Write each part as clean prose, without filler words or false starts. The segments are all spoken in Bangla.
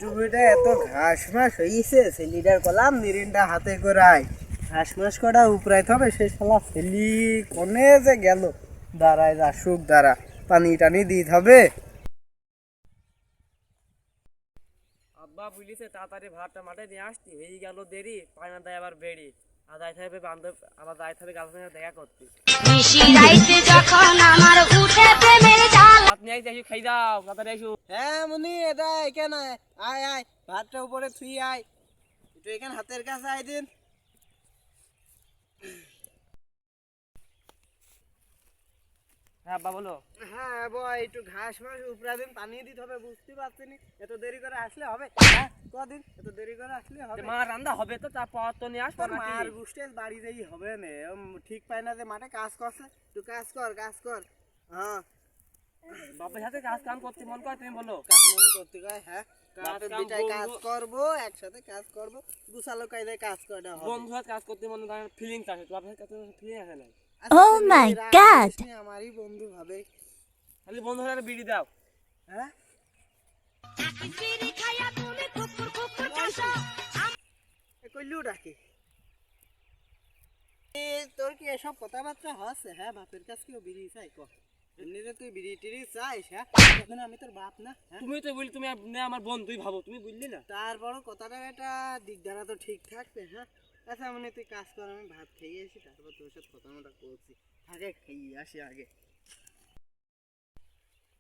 টুবিটা এত ঘাস মাস হইছে ছেলিটার কলাম নিরিনটা হাতে করাই ঘাস মাস করা উপরাইতে হবে সে শালা ছেলি কোনে যে গেল দাঁড়ায় আসুক দাঁড়া পানি টানি দিতে হবে। আব্বা বুঝলিছে তাড়াতাড়ি ভাতটা মাঠে নিয়ে আসতি হয়ে গেল দেরি পায়না দেয় আবার বেড়ি আর যাইতে হবে বান্ধব আবার যাইতে হবে গার্লফ্রেন্ডের দেখা করতে ভাত নিয়ে আসি খাই দাও তাড়াতাড়ি এসো। হ্যাঁ মুনি এটা এখানে আয় আয় ভাতটা উপরে থুই আয় একটু এখানে হাতের কাছে আয় দিন। হ্যাঁ আব্বা বলো। হ্যাঁ বয় একটু ঘাস মাস উপরা দিন পানি দিতে হবে বুঝতে পারছি নি এত দেরি করে আসলে হবে হ্যাঁ কদিন এত দেরি করে আসলে হবে মা রান্না হবে তো চা পাওয়ার তো নিয়ে আসবো মার গুষ্টের বাড়ি যাই হবে না ঠিক পায় না যে মাঠে কাজ করছে তুই কাজ কর হ্যাঁ বাপের সাথে কাজ কাম করতে মন করে তুমি বলো কাজ মন করতে কয় হ্যাঁ কাজ করবো একসাথে কাজ করবো গুছালো কায়দায় কাজ করা হবে বন্ধু হাত কাজ করতে মনে হয় ফিলিংস আসে তো বাপের কাছে ফিলিং আসে না। Oh my God! আমারই বন্ধু ভাবে খালি বন্ধু হাতে বিড়ি দাও। হ্যাঁ কইলেও ডাকে তোর কি এসব কথাবার্তা হচ্ছে হ্যাঁ বাপের কাছে কেউ বিড়ি চাই ক এমনিতে তুই বিড়ি টিড়ি চাইস হ্যাঁ এখন আমি তোর বাপ না তুমি তো বলি তুমি আমার বন্ধুই ভাবো তুমি বুঝলি না তারপরও কথাটা একটা দিক দ্বারা তো ঠিক থাকবে হ্যাঁ আচ্ছা মানে তুই কাজ কর আমি ভাত খেয়ে আসি তারপর তোর সাথে কথা মতো করছি আগে খেয়ে আসি আগে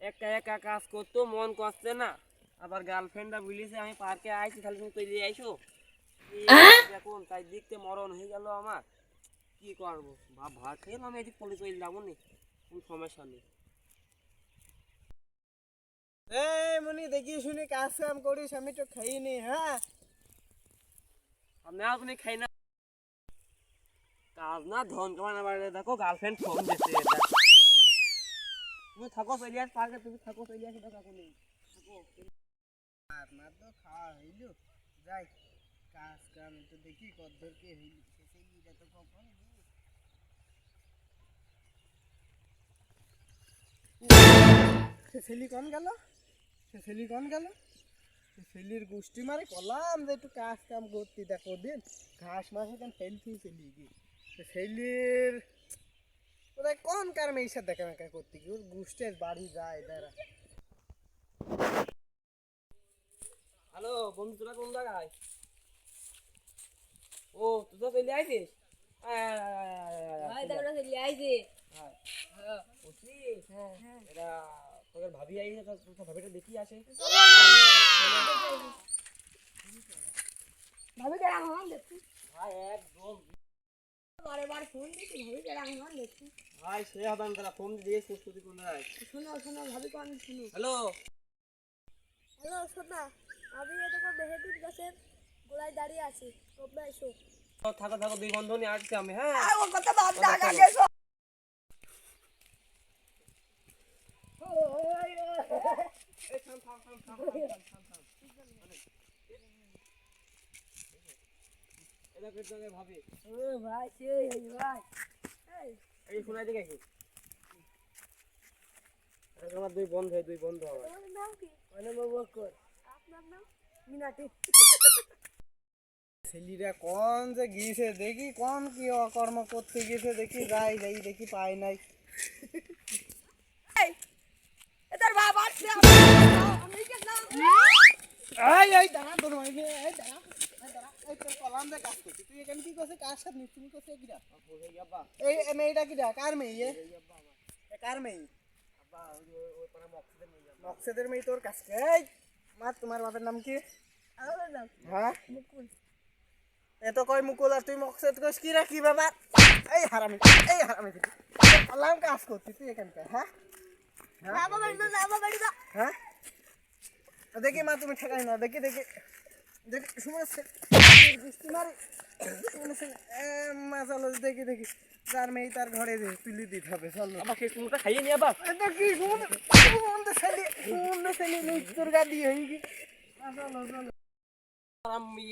একা একা কাজ করতো মন করছে না আবার গার্লফ্রেন্ডরা বলিছে আমি পার্কে আইছি খালি তুমি তৈরি আইসো এখন তাই দেখতে মরণ হয়ে গেল আমার কি করবো ভাত খেয়ে আমি এদিক পলে চলে যাবো নি কোনো সমস্যা নেই। এই মনি দেখি শুনি কাজ কাম করিস আমি তো খাইনি হ্যাঁ আমি আপনি খাই না কাজ না ধন কামানো বাড়ি দেখো গার্লফ্রেন্ড ফোন দিচ্ছে তুমি থাকো চলে আস পার্কে তুমি থাকো চলে আসো দেখো নেই থাকো আপনার তো খাওয়া হইল যাই কাজ কাম তো দেখি কদ্দর কে হইল সেইটা তো কখন ছেলি কোন গেল ছেলির গোষ্ঠী মারে কলাম যে একটু কাজ কাম করতে দেখো দিন ঘাস মাস এখানে ফেলছি ছেলি কি ছেলির ওদের কোন কারণে এইসব দেখা মেকা করতে কি ওর গোষ্ঠীর বাড়ি যায় দাঁড়া। হ্যালো বন্ধু তোরা কোন জায়গায় ও তুই তো চলে আইছিস এটা তোর ভাবি আইছে তোর ভাবিটা দেখি আসে ভাই একদম ভাই সে হবে আমি তারা ফোন দিয়ে সুস্থতি কোন জায়গায় হ্যালো হ্যালো সোনা আমি এদিকে মেহেদুর গাছের গোড়ায় দাঁড়িয়ে আছি তোমরা এসো থাকো থাকো দুই বন্ধু নিয়ে আসছি আমি হ্যাঁ ভাবি ও ভাই সেই ভাই এই শোনাই দিকে কি আমার দুই বন্ধু আমার তোমার নাম কি বকর আপনার নাম মিনাটি ছেলিরা কোন যে গিয়েছে দেখি কোন কি অকর্ম করতে গেছে দেখি যাই দেখি পাই নাই এটার বাবা আছে আমি কে নাম এই দাঁড়া তোর ভাই এই দাঁড়া এই তোর কলাম দে কাজ করছিস তুই এখানে কি করছিস কার সাথে তুমি করছিস কিরা এই মেয়েটা কিরা কার মেয়ে কার মেয়ে মকসেদের মেয়ে তোর কাছে এই মা তোমার বাবার নাম কি আমার নাম হ্যাঁ মুকুল এত কয় মুকুল আর তুই মকসেদ কইস কি রা কি বাবা এই হারামি কলাম কাজ করছিস তুই এখানকার হ্যাঁ বাবা বাড়ি না হ্যাঁ দেখি মা তুমি ঠেকাই না দেখি শুনেছে মা চলো দেখি তার মেয়ে তার ঘরে তুলি দিতে হবে চলো আবার শেষ মুখটা খাইয়ে নিয়ে আবার দেখি তোর গাড়ি হয়ে গি চলো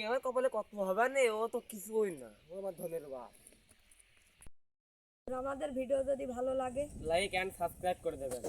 আমার কপালে কত হবে না ও তো কিছুই না ও আমার ধনের বাপ। আমাদের ভিডিও যদি ভালো লাগে লাইক এন্ড সাবস্ক্রাইব করে দেবেন।